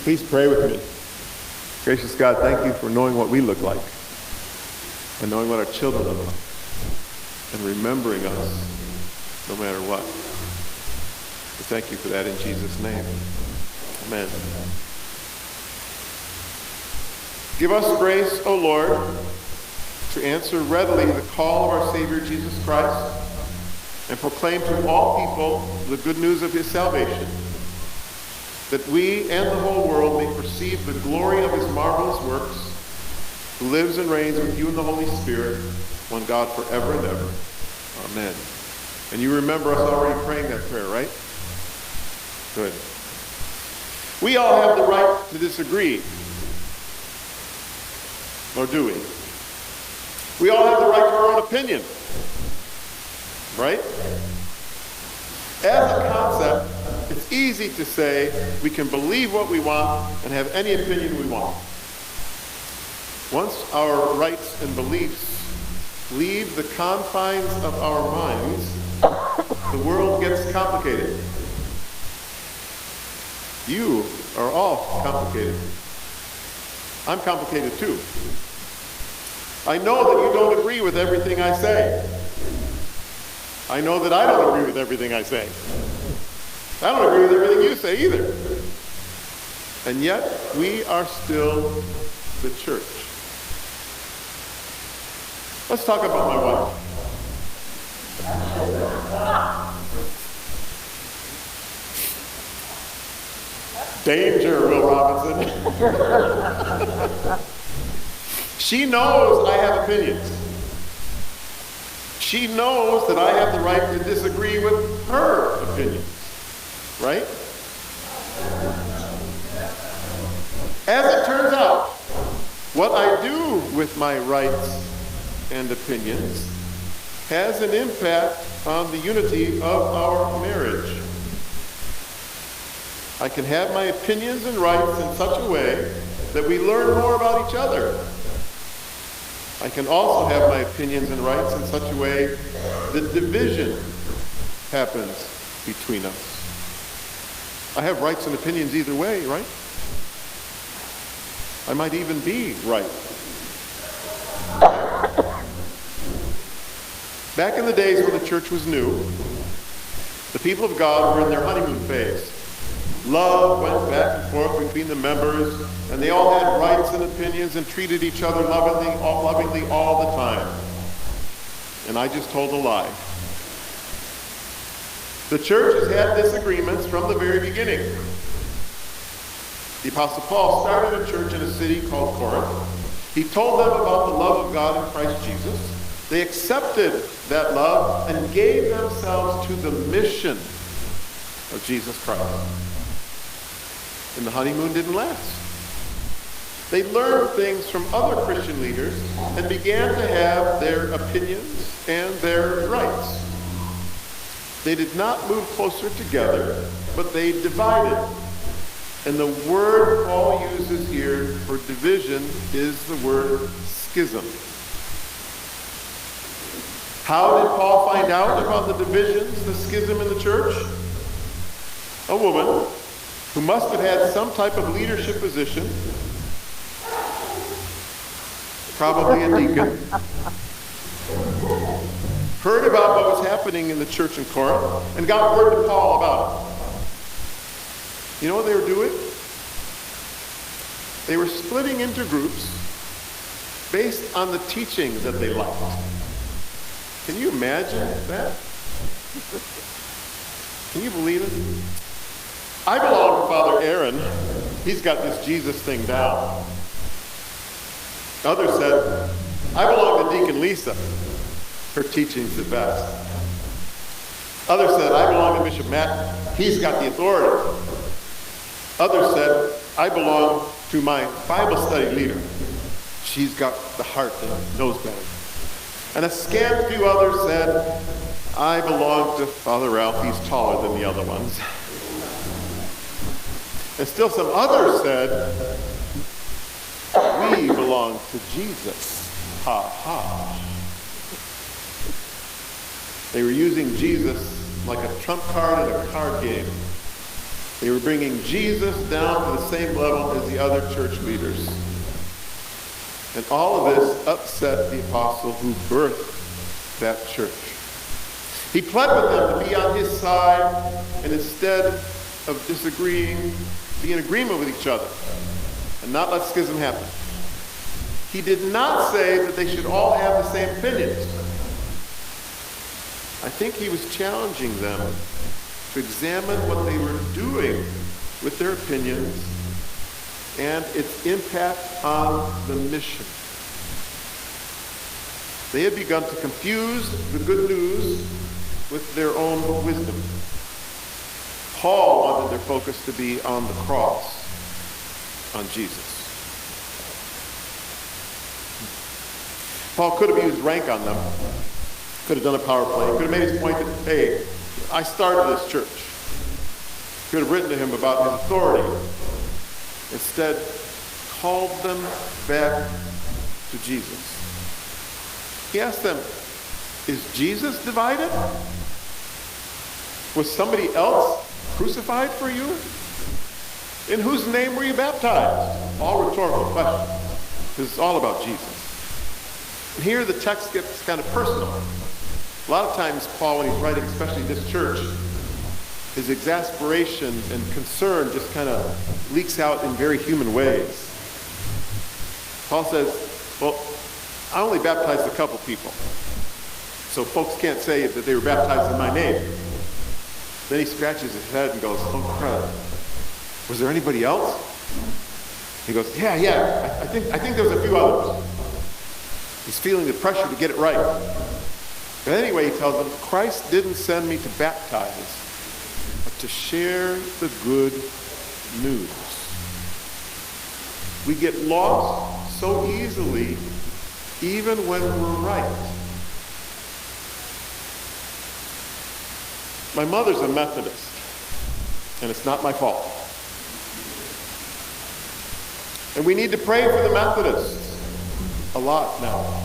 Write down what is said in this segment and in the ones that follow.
Please pray with me. Gracious God, thank you for knowing what we look like and knowing what our children look like and remembering us no matter what. We thank you for that in Jesus' name. Amen. Give us grace, O Lord, to answer readily the call of our Savior Jesus Christ and proclaim to all people the good news of his salvation, that we and the whole world may perceive the glory of his marvelous works, who lives and reigns with you in the Holy Spirit, one God forever and ever. Amen. And you remember us already praying that prayer, right? Good. We all have the right to disagree. Or do we? We all have the right to our own opinion. Right? As a concept, it's easy to say we can believe what we want and have any opinion we want. Once our rights and beliefs leave the confines of our minds, the world gets complicated. You are all complicated. I'm complicated too. I know that you don't agree with everything I say. I know that I don't agree with everything I say. I don't agree with everything you say either. And yet, we are still the church. Let's talk about my wife. Danger, Will Robinson. She knows I have opinions. She knows that I have the right to disagree with her opinions. Right? As it turns out, what I do with my rights and opinions has an impact on the unity of our marriage. I can have my opinions and rights in such a way that we learn more about each other. I can also have my opinions and rights in such a way that division happens between us. I have rights and opinions either way, right? I might even be right. Back in the days when the church was new, the people of God were in their honeymoon phase. Love went back and forth between the members, and they all had rights and opinions and treated each other lovingly all the time. And I just told a lie. The church has had disagreements from the very beginning. The Apostle Paul started a church in a city called Corinth. He told them about the love of God in Christ Jesus. They accepted that love and gave themselves to the mission of Jesus Christ. And the honeymoon didn't last. They learned things from other Christian leaders and began to have their opinions and their rights. They did not move closer together, but they divided. And the word Paul uses here for division is the word schism. How did Paul find out about the divisions, the schism in the church? A woman who must have had some type of leadership position, probably a deacon, heard about what was happening in the church in Corinth and got word to Paul about it. You know what they were doing? They were splitting into groups based on the teaching that they liked. Can you imagine that? Can you believe it? I belong to Father Aaron. He's got this Jesus thing down. Others said, I belong to Deacon Lisa. Her teaching's the best. Others said, I belong to Bishop Matt. He's got the authority. Others said, I belong to my Bible study leader. She's got the heart that knows better. And a scant few others said, I belong to Father Ralph. He's taller than the other ones. And still some others said, we belong to Jesus. Ha ha. They were using Jesus like a trump card in a card game. They were bringing Jesus down to the same level as the other church leaders. And all of this upset the apostle who birthed that church. He pled with them to be on his side, and instead of disagreeing, be in agreement with each other and not let schism happen. He did not say that they should all have the same opinions. I think he was challenging them to examine what they were doing with their opinions and its impact on the mission. They had begun to confuse the good news with their own wisdom. Paul wanted their focus to be on the cross, on Jesus. Paul could have used rank on them, could have done a power play, could have made his point that, hey, I started this church. Could have written to him about his authority. Instead, called them back to Jesus. He asked them, is Jesus divided? Was somebody else crucified for you? In whose name were you baptized? All rhetorical questions. This is all about Jesus. And here the text gets kind of personal. A lot of times Paul, when he's writing, especially this church, his exasperation and concern just kind of leaks out in very human ways. Paul says, well, I only baptized a couple people, so folks can't say that they were baptized in my name. Then he scratches his head and goes, oh crap, was there anybody else? He goes, yeah, I think there was a few others. He's feeling the pressure to get it right. But anyway, he tells them, Christ didn't send me to baptize, but to share the good news. We get lost so easily, even when we're right. My mother's a Methodist, and it's not my fault. And we need to pray for the Methodists a lot now.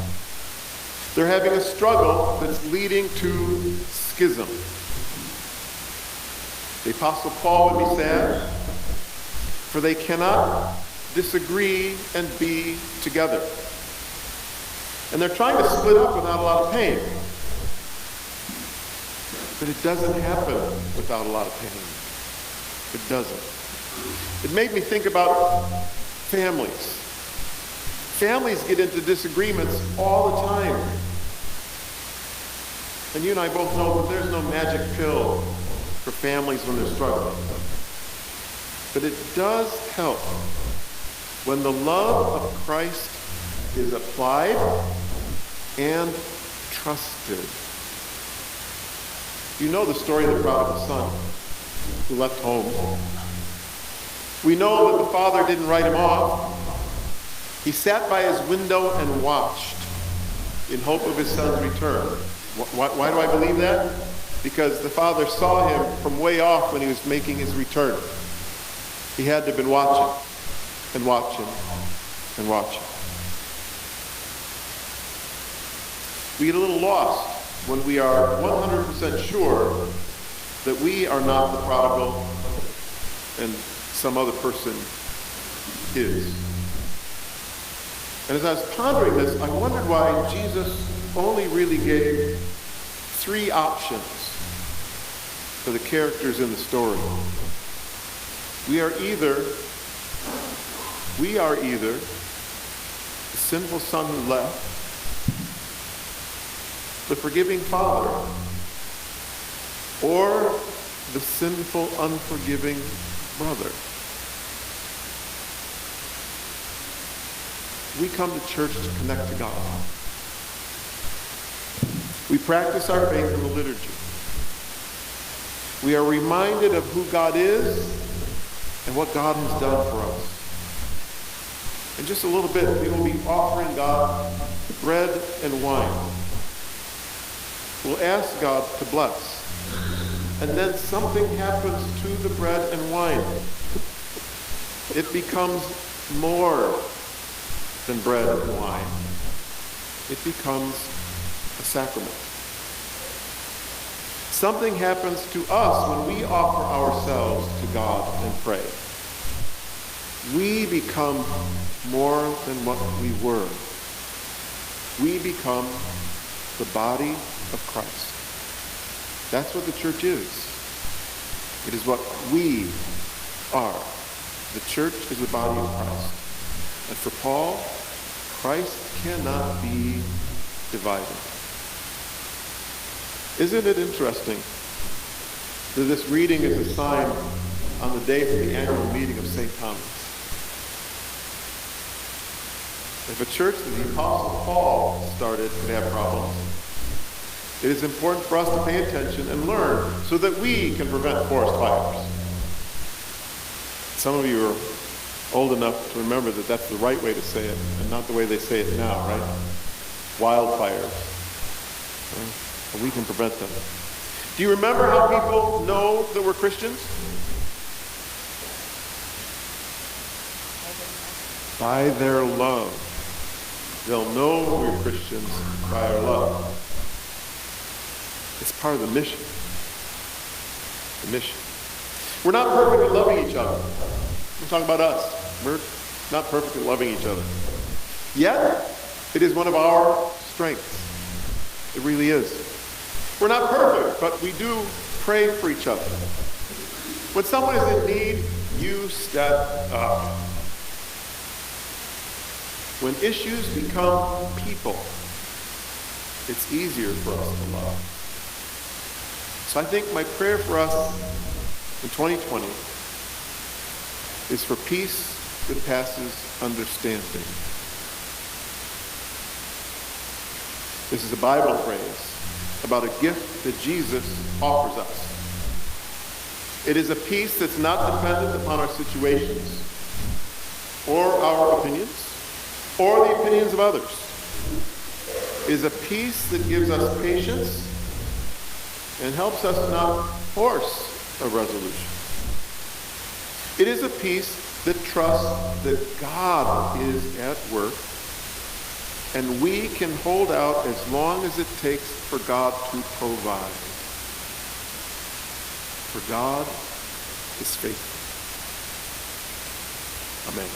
They're having a struggle that's leading to schism. The Apostle Paul would be sad, for they cannot disagree and be together. And they're trying to split up without a lot of pain. But it doesn't happen without a lot of pain. It doesn't. It made me think about families. Families get into disagreements all the time. And you and I both know that there's no magic pill for families when they're struggling. But it does help when the love of Christ is applied and trusted. You know the story of the prodigal son who left home. We know that the father didn't write him off. He sat by his window and watched in hope of his son's return. Why do I believe that? Because the father saw him from way off when he was making his return. He had to have been watching and watching and watching. We get a little lost when we are 100% sure that we are not the prodigal and some other person is. And as I was pondering this, I wondered why Jesus only really gave 3 options for the characters in the story. We are either the sinful son who left, the forgiving father, or the sinful, unforgiving brother. We come to church to connect to God. We practice our faith in the liturgy. We are reminded of who God is and what God has done for us. In just a little bit, we will be offering God bread and wine. We'll ask God to bless. And then something happens to the bread and wine. It becomes more than bread and wine. It becomes a sacrament. Something happens to us when we offer ourselves to God and pray. We become more than what we were. We become the body of Christ. That's what the church is. It is what we are. The church is the body of Christ. And for Paul, Christ cannot be divided. Isn't it interesting that this reading is assigned on the day for the annual meeting of St. Thomas? If a church that the Apostle Paul started would have problems, it is important for us to pay attention and learn so that we can prevent forest fires. Some of you are old enough to remember that that's the right way to say it and not the way they say it now, right? Wildfires. And we can prevent them. Do you remember how people know that we're Christians? By their love. They'll know we're Christians by our love. It's part of the mission. The mission. We're not perfect at loving each other. I'm talking about us. We're not perfect at loving each other. Yet, it is one of our strengths. It really is. We're not perfect, but we do pray for each other. When someone is in need, you step up. When issues become people, it's easier for us to love. So I think my prayer for us in 2020 is for peace that passes understanding. This is a Bible phrase about a gift that Jesus offers us. It is a peace that's not dependent upon our situations or our opinions or the opinions of others. It is a peace that gives us patience and helps us not force a resolution. It is a peace that trusts that God is at work, and we can hold out as long as it takes for God to provide. For God is faithful. Amen.